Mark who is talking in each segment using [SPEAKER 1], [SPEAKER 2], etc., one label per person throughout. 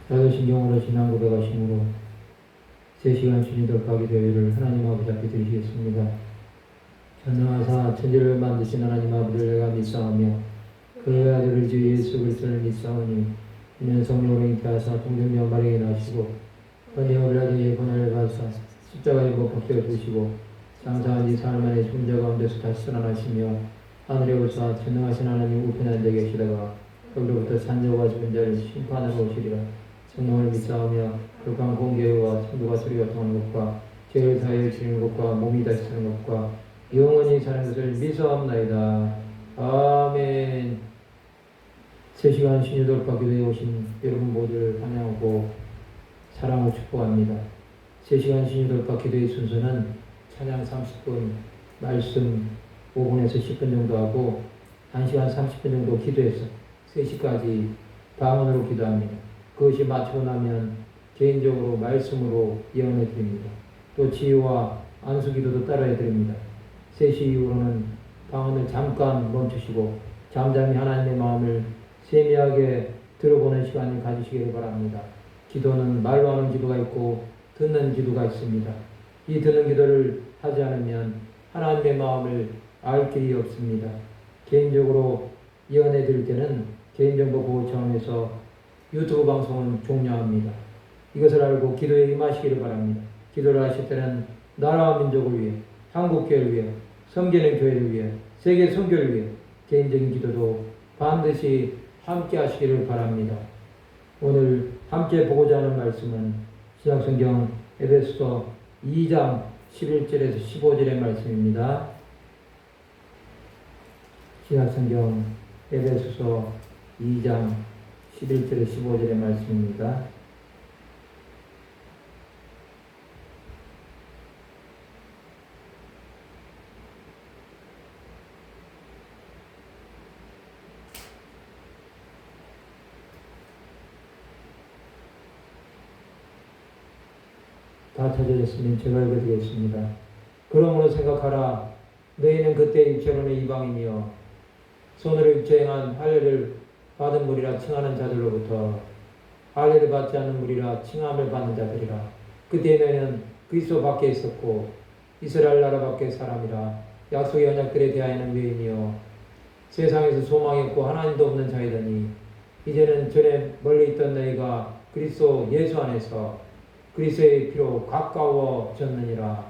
[SPEAKER 1] 자도신 영으로 지난 고백하심으로 3시간 주님들 파기대회를 하나님 아버지 앞에 드리시겠습니다. 전능하사 천지를 만드신 하나님 아버지를 내가 믿사오며 그의 아들을 주 예수 그리스도를 믿사오니 이는 성령으로 잉태하사 동정녀 마리아에 나시고 번영을 하기에 고난을 받으사 십자가에 못 박혀 죽으시고 장사한 지 사흘 만에 죽은 자 가운데서 다시 살아나시며 하늘에 오사 전능하신 하나님 우편에 앉아 계시다가 거기로부터 산자와 죽은 자를 심판하러 오시리라. 성령을 믿사오며 극한 공개와 천도가 소리가 통하는 것과 죄를 다하여 지는 것과 몸이 다시 사는 것과 영원히 사는 것을 믿사옵나이다. 아멘. 3시간 신유돌파 교회에 오신 여러분 모두를 환영하고 사랑하고 축복합니다. 3시간 신유돌파 기도의 순서는 찬양 30분, 말씀 5분에서 10분 정도 하고 1시간 30분 정도 기도해서 3시까지 방언으로 기도합니다. 그것이 마치고 나면 개인적으로 말씀으로 예언해 드립니다. 또 치유와 안수기도도 따라해 드립니다. 3시 이후로는 방언을 잠깐 멈추시고 잠잠히 하나님의 마음을 세미하게 들어보는 시간을 가지시기를 바랍니다. 기도는 말로 하는 기도가 있고 듣는 기도가 있습니다. 이 듣는 기도를 하지 않으면 하나님의 마음을 알 길이 없습니다. 개인적으로 예언해 드릴 때는 개인정보 보호 차원에서 유튜브 방송은 종료합니다. 이것을 알고 기도에 임하시기를 바랍니다. 기도를 하실 때는 나라와 민족을 위해, 한국교회를 위해, 섬기는 교회를 위해, 세계 선교를 위해 개인적인 기도도 반드시 함께 하시기를 바랍니다. 오늘 함께 보고자 하는 말씀은 신약성경 에베소서 2장 11절에서 15절의 말씀입니다. 신약성경 에베소서 2장 11절에 15절의 말씀입니다. 다 찾아졌으면 제가 읽어드리겠습니다. 그러므로 생각하라. 너희는 그때 육체로는 이방인이여 손으로 육체행한 할례를 받은 무리라 칭하는 자들로부터 할례를 받지 않는 무리라 칭함을 받는 자들이라. 그때 너희는 그리스도 밖에 있었고 이스라엘 나라 밖에 사람이라 약속의 언약들에 대하여는 외인이요 세상에서 소망이 없고 하나님도 없는 자이더니 이제는 전에 멀리 있던 너희가 그리스도 예수 안에서 그리스도의 피로 가까워졌느니라.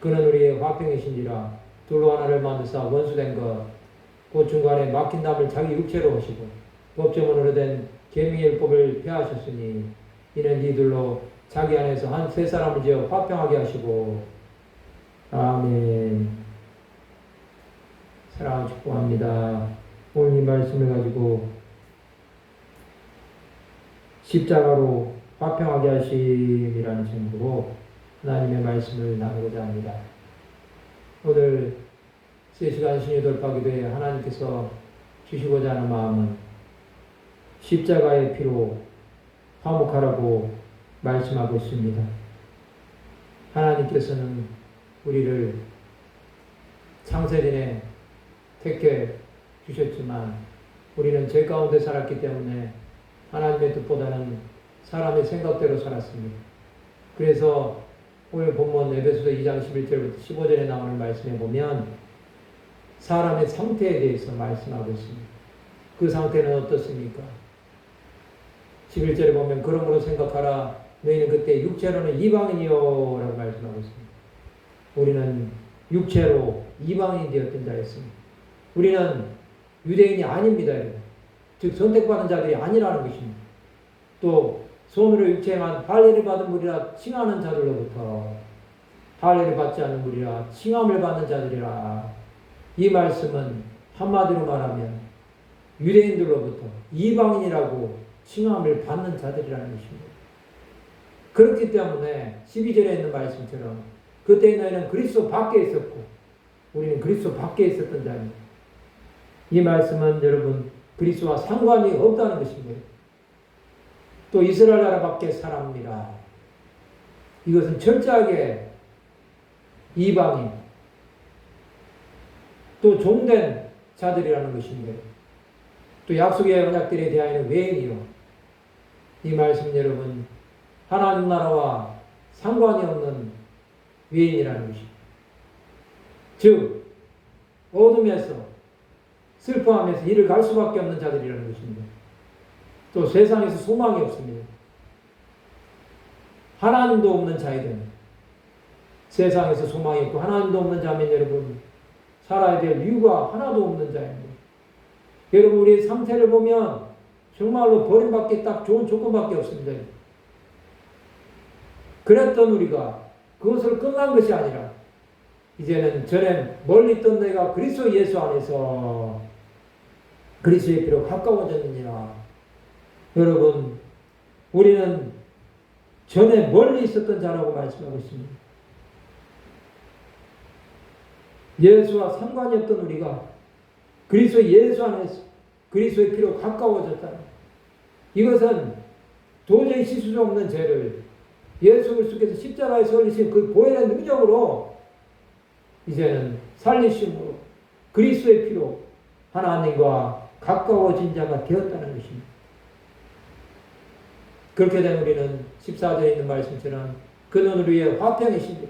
[SPEAKER 1] 그는 우리의 화평이신지라 둘로 하나를 만드사 원수된 것 곧 중간에 막힌 담을 자기 육체로 하시고 법정으로 된 계명의 율법을 폐하셨으니 이는 이들로 자기 안에서 한 세 사람을 지어 화평하게 하시고. 아멘. 사랑하고 축복합니다. 오늘 이 말씀을 가지고 십자가로 화평하게 하심이라는 제목으로 하나님의 말씀을 나누고자 합니다. 오늘 3시간 신유돌파 기도에 하나님께서 주시고자 하는 마음은 십자가의 피로 화목하라고 말씀하고 있습니다. 하나님께서는 우리를 창세전에 택해 주셨지만 우리는 죄 가운데 살았기 때문에 하나님의 뜻보다는 사람의 생각대로 살았습니다. 그래서 오늘 본문 에베소서 2장 11절부터 15절에 나오는 말씀에 보면 사람의 상태에 대해서 말씀하고 있습니다. 그 상태는 어떻습니까? 11절에 보면 그러므로 생각하라. 너희는 그때 육체로는 이방인이요 라고 말씀하고 있습니다. 우리는 육체로 이방인이 되었던 자였습니다. 우리는 유대인이 아닙니다. 즉 선택받은 자들이 아니라는 것입니다. 또 손으로 육체행한 할례를 받은 무리라 칭하는 자들로부터 할례를 받지 않는 무리라 칭함을 받는 자들이라. 이 말씀은 한마디로 말하면 유대인들로부터 이방인이라고 칭함을 받는 자들이라는 것입니다. 그렇기 때문에 12절에 있는 말씀처럼 그때 너희는 그리스도 밖에 있었고 우리는 그리스도 밖에 있었던 자입니다. 이 말씀은 여러분 그리스도와 상관이 없다는 것입니다. 또 이스라엘 나라 밖에 사람이라. 이것은 철저하게 이방인 또 종된 자들이라는 것인데 또 약속의 언약들에 대하여는 외인이요 이 말씀 여러분, 하나님 나라와 상관이 없는 외인이라는 것입니다. 즉 어둠에서 슬퍼하면서 이를 갈 수밖에 없는 자들이라는 것입니다. 또 세상에서 소망이 없습니다. 하나님도 없는 자이든 세상에서 소망이 없고 하나님도 없는 자면 여러분 살아야 될 이유가 하나도 없는 자입니다. 여러분 우리의 상태를 보면 정말로 버림받기 딱 좋은 조건밖에 없습니다. 그랬던 우리가 그것으로 끝난 것이 아니라 이제는 전에 멀리 있던 내가 그리스도 예수 안에서 그리스도의 피로 가까워졌느니라. 여러분 우리는 전에 멀리 있었던 자라고 말씀하고 있습니다. 예수와 상관이 없던 우리가 그리스도 예수 안에서 그리스도의 피로 가까워졌다. 이것은 도저히 씻을 수 없는 죄를 예수 그리스도께서 십자가에서 흘리신 그 보혈의 능력으로 이제는 살리심으로 그리스도의 피로 하나님과 가까워진 자가 되었다는 것입니다. 그렇게 된 우리는 14절에 있는 말씀처럼 그는 우리의 화평이신데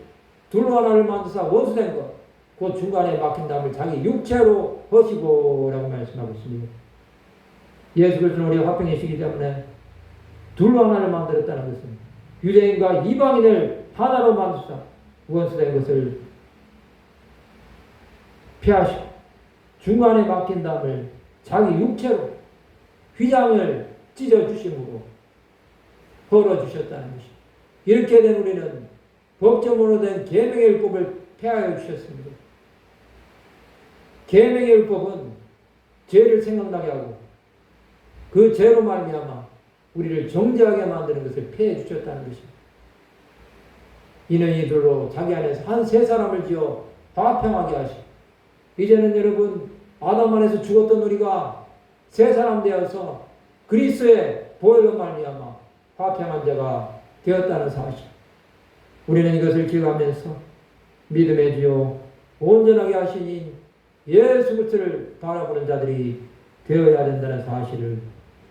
[SPEAKER 1] 둘로 하나를 만드사 원수된 것 곧 중간에 막힌 담을 자기 육체로 허시고 라고 말씀하고 있습니다. 예수 그리스도는 우리의 화평이시기 때문에 둘로 하나를 만들었다는 것은 유대인과 이방인을 하나로 만드사 원수된 것을 피하시고 중간에 막힌 담을 자기 육체로 휘장을 찢어주심으로 벌어주셨다는 것입니다. 이렇게 된 우리는 법정으로 된 계명의 율법을 폐하여 주셨습니다. 계명의 율법은 죄를 생각나게 하고 그 죄로 말미암아 우리를 정죄하게 만드는 것을 폐해 주셨다는 것입니다. 이는 이들로 자기 안에서 한 세 사람을 지어 화평하게 하시고 이제는 여러분 아담 안에서 죽었던 우리가 세 사람 되어서 그리스도의 보혈로 말미암아 화평한 자가 되었다는 사실. 우리는 이것을 기억하면서 믿음의 주요 온전하게 하시니 예수 그리스도를 바라보는 자들이 되어야 된다는 사실을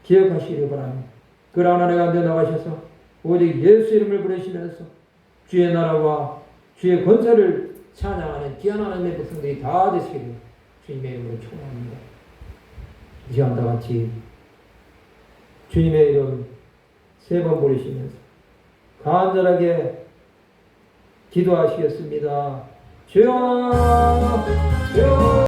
[SPEAKER 1] 기억하시기 바랍니다. 그러나 내가 나가셔서 오직 예수 이름을 부르시면서 주의 나라와 주의 권세를 찬양하는 귀한 하나님의 백성들이 다 되시기를 주님의 이름으로 축원합니다. 이 시간과 같이 주님의 이름 세 번 부르시면서 간절하게 기도하시겠습니다. 주여, 주여.